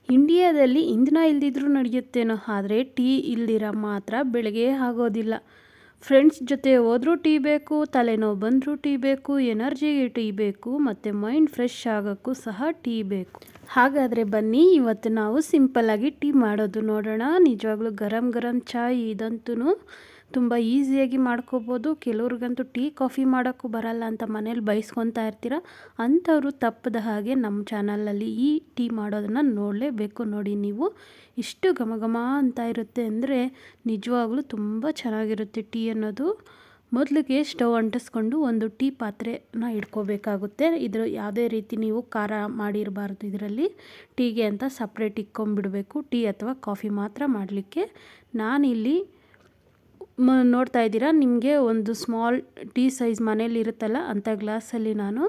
ಇಂಡಿಯಾದಲ್ಲಿ ಇಂಧನ ಇಲ್ದಿದ್ರೂ ನಡೆಯುತ್ತೇನೋ, ಆದರೆ ಟೀ ಇಲ್ದಿರ ಮಾತ್ರ ಬೆಳಗ್ಗೆ ಆಗೋದಿಲ್ಲ. ಫ್ರೆಂಡ್ಸ್ ಜೊತೆ ಹೋದ್ರೂ ಟೀ ಬೇಕು, ತಲೆನೋವು ಬಂದರೂ ಟೀ ಬೇಕು, ಎನರ್ಜಿಗೆ ಟೀ ಬೇಕು, ಮತ್ತು ಮೈಂಡ್ ಫ್ರೆಶ್ ಆಗೋಕ್ಕೂ ಸಹ ಟೀ ಬೇಕು. ಹಾಗಾದರೆ ಬನ್ನಿ, ಇವತ್ತು ನಾವು ಸಿಂಪಲ್ಲಾಗಿ ಟೀ ಮಾಡೋದು ನೋಡೋಣ. ನಿಜವಾಗ್ಲೂ ಗರಂ ಗರಂ ಚಾಯ್ ಇದಂತೂ ತುಂಬ ಈಸಿಯಾಗಿ ಮಾಡ್ಕೋಬೋದು. ಕೆಲವ್ರಿಗಂತೂ ಟೀ ಕಾಫಿ ಮಾಡೋಕ್ಕೂ ಬರಲ್ಲ ಅಂತ ಮನೇಲಿ ಬೈಸ್ಕೊತಾ ಇರ್ತೀರ. ಅಂಥವರು ತಪ್ಪದ ಹಾಗೆ ನಮ್ಮ ಚಾನಲಲ್ಲಿ ಈ ಟೀ ಮಾಡೋದನ್ನು ನೋಡಲೇಬೇಕು. ನೋಡಿ, ನೀವು ಇಷ್ಟು ಘಮ ಘಮ ಅಂತ ಇರುತ್ತೆ ಅಂದರೆ ನಿಜವಾಗ್ಲೂ ತುಂಬ ಚೆನ್ನಾಗಿರುತ್ತೆ ಟೀ ಅನ್ನೋದು. ಮೊದಲಿಗೆ ಸ್ಟವ್ ಅಂಟಿಸ್ಕೊಂಡು ಒಂದು ಟೀ ಪಾತ್ರೆನ ಇಟ್ಕೋಬೇಕಾಗುತ್ತೆ. ಇದ್ರ ಯಾವುದೇ ರೀತಿ ನೀವು ಖಾರ ಮಾಡಿರಬಾರ್ದು. ಇದರಲ್ಲಿ ಟೀಗೆ ಅಂತ ಸಪ್ರೇಟ್ ಇಕ್ಕೊಂಬಿಡಬೇಕು. ಟೀ ಅಥವಾ ಕಾಫಿ ಮಾತ್ರ ಮಾಡಲಿಕ್ಕೆ. ನಾನಿಲ್ಲಿ ನೋಡ್ತಾ ಇದ್ದೀರಾ, ನಿಮಗೆ ಒಂದು ಸ್ಮಾಲ್ ಟೀ ಸೈಜ್ ಮನೇಲಿ ಇರುತ್ತಲ್ಲ ಅಂಥ ಗ್ಲಾಸಲ್ಲಿ ನಾನು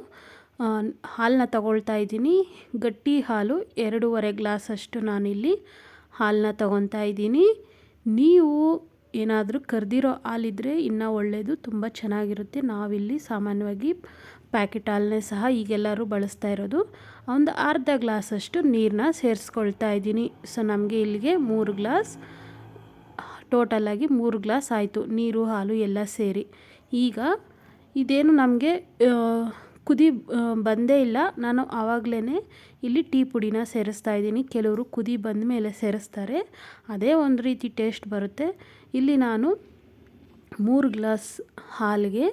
ಹಾಲನ್ನ ತಗೊಳ್ತಾ ಇದ್ದೀನಿ. ಗಟ್ಟಿ ಹಾಲು 2.5 ಗ್ಲಾಸಷ್ಟು ನಾನಿಲ್ಲಿ ಹಾಲನ್ನ ತಗೊತಾ ಇದ್ದೀನಿ. ನೀವು ಏನಾದರೂ ಕರೆದಿರೋ ಹಾಲಿದ್ರೆ ಇನ್ನೂ ಒಳ್ಳೆಯದು, ತುಂಬ ಚೆನ್ನಾಗಿರುತ್ತೆ. ನಾವಿಲ್ಲಿ ಸಾಮಾನ್ಯವಾಗಿ ಪ್ಯಾಕೆಟ್ ಹಾಲನ್ನೇ ಸಹ ಈಗೆಲ್ಲರೂ ಬಳಸ್ತಾ ಇರೋದು. ಒಂದು ಅರ್ಧ ಗ್ಲಾಸಷ್ಟು ನೀರನ್ನ ಸೇರಿಸ್ಕೊಳ್ತಾ ಇದ್ದೀನಿ. ಸೊ ನಮಗೆ ಇಲ್ಲಿಗೆ 3 ಗ್ಲಾಸ್, ಟೋಟಲಾಗಿ 3 ಗ್ಲಾಸ್ ಆಯಿತು, ನೀರು ಹಾಲು ಎಲ್ಲ ಸೇರಿ. ಈಗ ಇದೇನು ನಮಗೆ ಕುದಿ ಬಂದೇ ಇಲ್ಲ. ನಾನು ಆವಾಗಲೇ ಇಲ್ಲಿ ಟೀ ಪುಡಿನ ಸೇರಿಸ್ತಾ ಇದ್ದೀನಿ. ಕೆಲವರು ಕುದಿ ಬಂದ ಮೇಲೆ ಸೇರಿಸ್ತಾರೆ, ಅದೇ ಒಂದು ರೀತಿ ಟೇಸ್ಟ್ ಬರುತ್ತೆ. ಇಲ್ಲಿ ನಾನು 3 ಗ್ಲಾಸ್ ಹಾಲಿಗೆ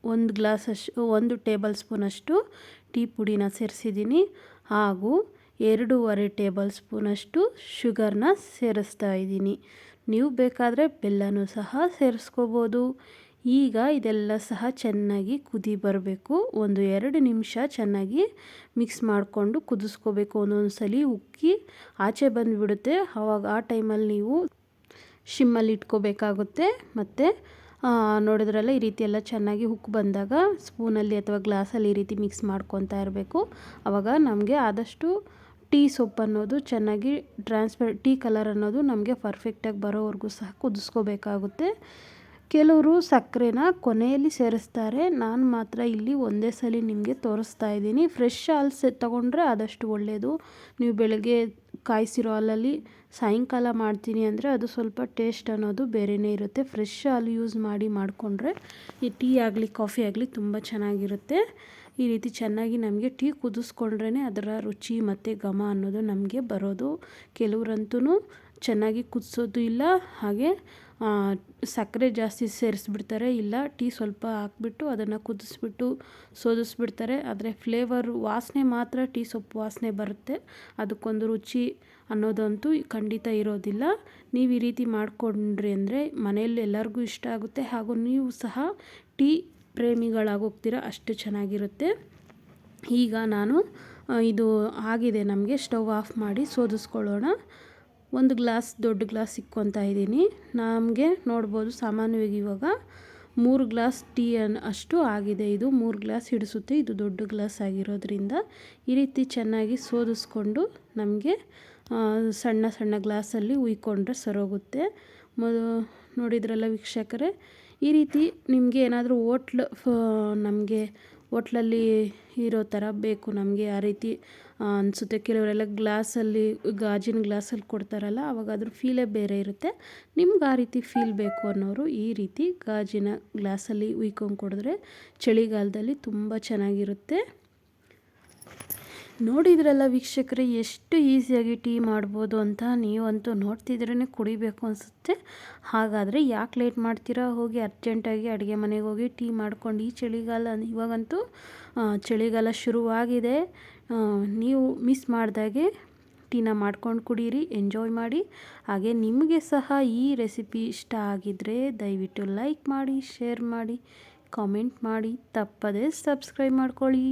1 ಟೇಬಲ್ ಸ್ಪೂನಷ್ಟು ಟೀ ಪುಡಿನ ಸೇರಿಸಿದ್ದೀನಿ, ಹಾಗೂ 2.5 ಟೇಬಲ್ ಸ್ಪೂನಷ್ಟು ಶುಗರ್ನ ಸೇರಿಸ್ತಾ ಇದ್ದೀನಿ. ನೀವು ಬೇಕಾದರೆ ಬೆಲ್ಲನೂ ಸಹ ಸೇರಿಸ್ಕೋಬೋದು. ಈಗ ಇದೆಲ್ಲ ಸಹ ಚೆನ್ನಾಗಿ ಕುದಿ ಬರಬೇಕು. 1-2 ನಿಮಿಷ ಚೆನ್ನಾಗಿ ಮಿಕ್ಸ್ ಮಾಡಿಕೊಂಡು ಕುದಿಸ್ಕೋಬೇಕು. ಒಂದೊಂದು ಸಲ ಉಕ್ಕಿ ಆಚೆ ಬಂದುಬಿಡುತ್ತೆ. ಆವಾಗ ಆ ಟೈಮಲ್ಲಿ ನೀವು ಶಿಮ್ಮಲ್ಲಿ ಇಟ್ಕೋಬೇಕಾಗುತ್ತೆ. ಮತ್ತು ನೋಡಿದ್ರಲ್ಲ, ಈ ರೀತಿ ಎಲ್ಲ ಚೆನ್ನಾಗಿ ಉಕ್ಕು ಬಂದಾಗ ಸ್ಪೂನಲ್ಲಿ ಅಥವಾ ಗ್ಲಾಸಲ್ಲಿ ಈ ರೀತಿ ಮಿಕ್ಸ್ ಮಾಡ್ಕೊತಾ ಇರಬೇಕು. ಆವಾಗ ನಮಗೆ ಆದಷ್ಟು ಟೀ ಸೊಪ್ಪು ಅನ್ನೋದು ಚೆನ್ನಾಗಿ ಟೀ ಕಲರ್ ಅನ್ನೋದು ನಮಗೆ ಪರ್ಫೆಕ್ಟಾಗಿ ಬರೋವರೆಗೂ ಸಹ ಕುದಿಸ್ಕೋಬೇಕಾಗುತ್ತೆ. ಕೆಲವರು ಸಕ್ಕರೆನ ಕೊನೆಯಲ್ಲಿ ಸೇರಿಸ್ತಾರೆ. ನಾನು ಮಾತ್ರ ಇಲ್ಲಿ ಒಂದೇ ಸಲ ನಿಮಗೆ ತೋರಿಸ್ತಾ ಇದ್ದೀನಿ. ಫ್ರೆಶ್ ಹಾಲು ತೊಗೊಂಡ್ರೆ ಆದಷ್ಟು ಒಳ್ಳೆಯದು. ನೀವು ಬೆಳಗ್ಗೆ ಕಾಯಿಸಿರೋ ಹಾಲಲ್ಲಿ ಸಾಯಂಕಾಲ ಮಾಡ್ತೀನಿ ಅಂದರೆ ಅದು ಸ್ವಲ್ಪ ಟೇಸ್ಟ್ ಅನ್ನೋದು ಬೇರೆಯೇ ಇರುತ್ತೆ. ಫ್ರೆಶ್ ಹಾಲು ಯೂಸ್ ಮಾಡಿಕೊಂಡ್ರೆ ಈ ಟೀ ಆಗಲಿ ಕಾಫಿ ಆಗಲಿ ತುಂಬ ಚೆನ್ನಾಗಿರುತ್ತೆ. ಈ ರೀತಿ ಚೆನ್ನಾಗಿ ನಮಗೆ ಟೀ ಕುದಿಸ್ಕೊಂಡ್ರೇ ಅದರ ರುಚಿ ಮತ್ತು ಘಮ ಅನ್ನೋದು ನಮಗೆ ಬರೋದು. ಕೆಲವರಂತೂ ಚೆನ್ನಾಗಿ ಕುದಿಸೋದು ಇಲ್ಲ, ಹಾಗೆ ಸಕ್ಕರೆ ಜಾಸ್ತಿ ಸೇರಿಸ್ಬಿಡ್ತಾರೆ. ಇಲ್ಲ, ಟೀ ಸ್ವಲ್ಪ ಹಾಕ್ಬಿಟ್ಟು ಅದನ್ನು ಕುದಿಸ್ಬಿಟ್ಟು ಸೋದಿಸ್ಬಿಡ್ತಾರೆ. ಆದರೆ ಫ್ಲೇವರ್ ವಾಸನೆ ಮಾತ್ರ ಟೀ ಸೊಪ್ಪು ವಾಸನೆ ಬರುತ್ತೆ. ಅದಕ್ಕೊಂದು ರುಚಿ ಅನ್ನೋದಂತೂ ಖಂಡಿತ ಇರೋದಿಲ್ಲ. ನೀವು ಈ ರೀತಿ ಮಾಡಿಕೊಂಡ್ರಿ ಅಂದರೆ ಮನೆಯಲ್ಲಿ ಎಲ್ಲರಿಗೂ ಇಷ್ಟ ಆಗುತ್ತೆ, ಹಾಗೂ ನೀವು ಸಹ ಟೀ ಪ್ರೇಮಿಗಳಾಗೋಗ್ತೀರ, ಅಷ್ಟು ಚೆನ್ನಾಗಿರುತ್ತೆ. ಈಗ ನಾನು ಇದು ಆಗಿದೆ, ನಮಗೆ ಸ್ಟವ್ ಆಫ್ ಮಾಡಿ ಸೋದಿಸ್ಕೊಳ್ಳೋಣ. 1 ಗ್ಲಾಸ್ ದೊಡ್ಡ ಗ್ಲಾಸ್ ಇಕ್ಕೊತಾ ಇದ್ದೀನಿ. ನಮಗೆ ನೋಡ್ಬೋದು ಸಾಮಾನ್ಯವಾಗಿ ಇವಾಗ 3 ಗ್ಲಾಸ್ ಟೀ ಅಷ್ಟು ಆಗಿದೆ. ಇದು 3 ಗ್ಲಾಸ್ ಹಿಡಿಸುತ್ತೆ. ಇದು ದೊಡ್ಡ ಗ್ಲಾಸ್ ಆಗಿರೋದ್ರಿಂದ ಈ ರೀತಿ ಚೆನ್ನಾಗಿ ಸೋದಿಸ್ಕೊಂಡು ನಮಗೆ ಸಣ್ಣ ಸಣ್ಣ ಗ್ಲಾಸಲ್ಲಿ ಉಯ್ಕೊಂಡ್ರೆ ಸರೋಗುತ್ತೆ. ನೋಡಿದ್ರಲ್ಲ ವೀಕ್ಷಕರೇ, ಈ ರೀತಿ ನಿಮಗೆ ಏನಾದರೂ ನಮಗೆ ಹೋಟ್ಲಲ್ಲಿ ಇರೋ ಥರ ಬೇಕು ನಮಗೆ ಆ ರೀತಿ ಅನಿಸುತ್ತೆ. ಕೆಲವರೆಲ್ಲ ಗ್ಲಾಸಲ್ಲಿ ಗಾಜಿನ ಗ್ಲಾಸಲ್ಲಿ ಕೊಡ್ತಾರಲ್ಲ, ಆವಾಗ ಅದ್ರ ಫೀಲೇ ಬೇರೆ ಇರುತ್ತೆ. ನಿಮ್ಗೆ ಆ ರೀತಿ ಫೀಲ್ ಬೇಕು ಅನ್ನೋರು ಈ ರೀತಿ ಗಾಜಿನ ಗ್ಲಾಸಲ್ಲಿ ಉಯ್ಕೊಂಡು ಕುಡಿದ್ರೆ ಚಳಿಗಾಲದಲ್ಲಿ ತುಂಬ ಚೆನ್ನಾಗಿರುತ್ತೆ. ನೋಡಿದ್ರಲ್ಲ ವೀಕ್ಷಕರೇ, ಎಷ್ಟು ಈಸಿಯಾಗಿ ಟೀ ಮಾಡ್ಬೋದು ಅಂತ. ನೀವಂತೂ ನೋಡ್ತಿದ್ರೇ ಕುಡಿಬೇಕು ಅನಿಸುತ್ತೆ. ಹಾಗಾದರೆ ಯಾಕೆ ಲೇಟ್ ಮಾಡ್ತೀರಾ? ಹೋಗಿ ಅರ್ಜೆಂಟಾಗಿ ಅಡುಗೆ ಮನೆಗೆ ಹೋಗಿ ಟೀ ಮಾಡ್ಕೊಂಡು, ಈ ಇವಾಗಂತೂ ಚಳಿಗಾಲ ಶುರುವಾಗಿದೆ. ನೀವು ಮಿಸ್ ಮಾಡ್ದಾಗೆ ಟೀನ ಮಾಡ್ಕೊಂಡು ಕುಡೀರಿ, ಎಂಜಾಯ್ ಮಾಡಿ. ಹಾಗೆ ನಿಮಗೆ ಸಹ ಈ ರೆಸಿಪಿ ಇಷ್ಟ ಆಗಿದ್ದರೆ ದಯವಿಟ್ಟು ಲೈಕ್ ಮಾಡಿ, ಶೇರ್ ಮಾಡಿ, ಕಾಮೆಂಟ್ ಮಾಡಿ, ತಪ್ಪದೇ ಸಬ್ಸ್ಕ್ರೈಬ್ ಮಾಡ್ಕೊಳ್ಳಿ.